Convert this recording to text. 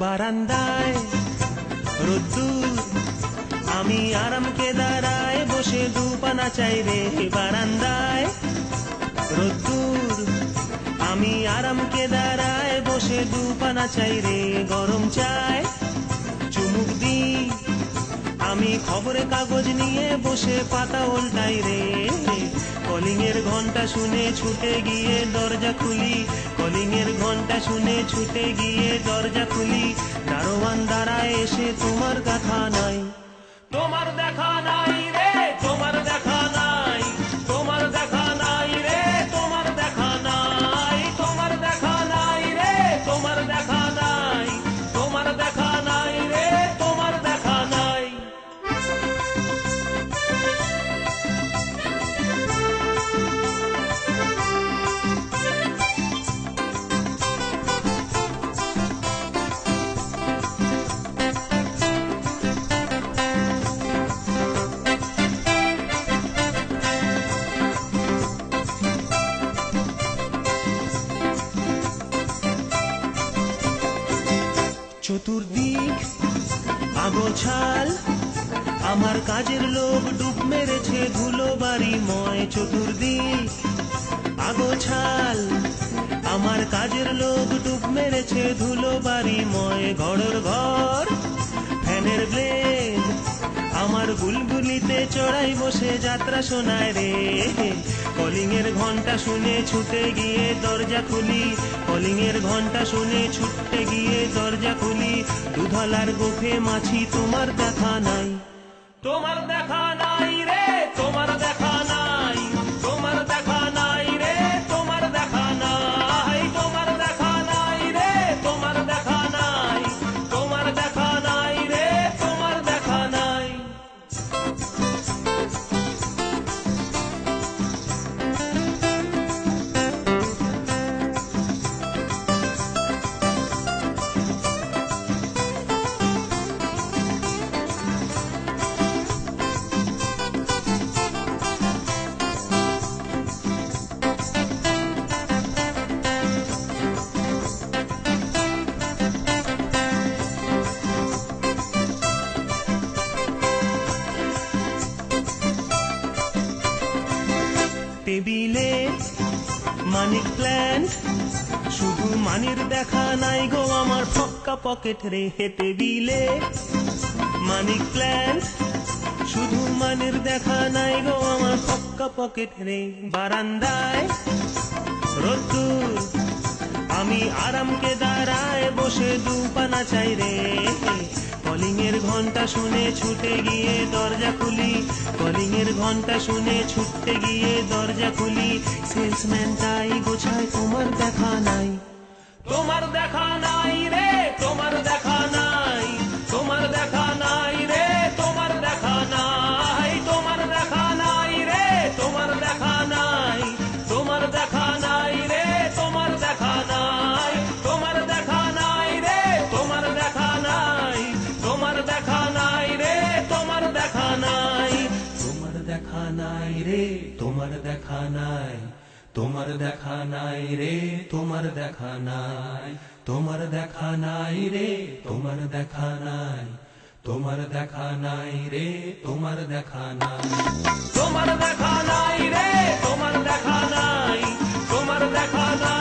বারান্দায় রোদ্দুর, আমি আরামকে দাঁড়ায় বসে দুপানা চাই রে। বারান্দায় রোদ্দুর, আমি আরামকে দাঁড়ায় বসে দুপানা চাই রে। গরম চায় চুমুক দি, আমি খবরে কাগজ নিয়ে বসে পাতা উল্টাই রে। কলিং এর ঘন্টা শুনে ছুটে গিয়ে দরজা খুলি, কলিং এর ঘন্টা শুনে ছুটে গিয়ে দরজা খুলি। দারোয়ান দাঁড়ায় এসে তোমার দেখা নাই, তোমার দেখা নাই রে, তোমার দেখা নাই, তোমার দেখা নাই রে, তোমার দেখা নাই, তোমার দেখা নাই রে, তোমার দেখা নাই, তোমার দেখা নাই রে, তোমার দেখা নাই। চতুর্দিক আগোছাল, আমার কাজের লোক ডুব মেরেছে ধুলো বাড়িময়। চতুর্দিক আগোছাল, আমার কাজের লোক ডুব মেরেছে ধুলো বাড়িময়। ঘরের ঘর ফ্যানের ব্লেড, আমার বুলবুলিতে চড়াই বসে যাত্রা শোনায় রে। কলিং এর ঘন্টা শুনে ছুটে গিয়ে দরজা খুলি, কলিং এর ঘন্টা শুনে ছুটে গিয়ে দরজা খুলি। দুধলার গোফে মাছি তোমার দেখা নাই, তোমার দেখা নাই রে, তোমার দেখা নাই, তোমার দেখা নাই রে, তোমার দেখা নাই, তোমার দেখা নাই রে, তোমার দেখা নাই, তোমার দেখা নাই রে, তোমার দেখা নাই। টেবিলে মানিক প্ল্যান্ট, শুধু মানির দেখা নাই গো আমার ফক্কা পকেট রে। টেবিলে মানিক প্ল্যান্ট, শুধু মানির দেখা নাই গো আমার ফক্কা পকেট রে। বারান্দায় রোদ্দুর, আমি আরামকে দাঁড়ায় বসে দুপানা চাই রে। কলিং এর ঘন্টা শুনে ছুটে গিয়ে দরজা খুলি, কলিং এর ঘন্টা শুনে ছুটে গিয়ে দরজা খুলি। সেলসম্যান তাই গোছায় তোমার দেখা নাই, তোমার দেখা নাই রে, তোমার দেখা নাই, তোমার দেখা নাই রে, তোমার দেখা নাই, তোমার দেখা নাই রে, তোমার দেখা নাই, তোমার দেখা নাই রে, তোমার দেখা নাই, তোমার দেখা নাই রে, তোমার দেখা নাই, তোমার দেখা নাই রে, তোমার দেখা নাই, তোমার দেখা নাই রে, তোমার দেখা নাই, তোমার দেখা নাই রে, তোমার দেখা নাই, তোমার দেখা নাই রে, তোমার দেখা নাই, তোমার দেখা নাই রে, তোমার দেখা নাই, তোমার দেখা নাই রে, তোমার দেখা নাই, তোমার দেখা নাই।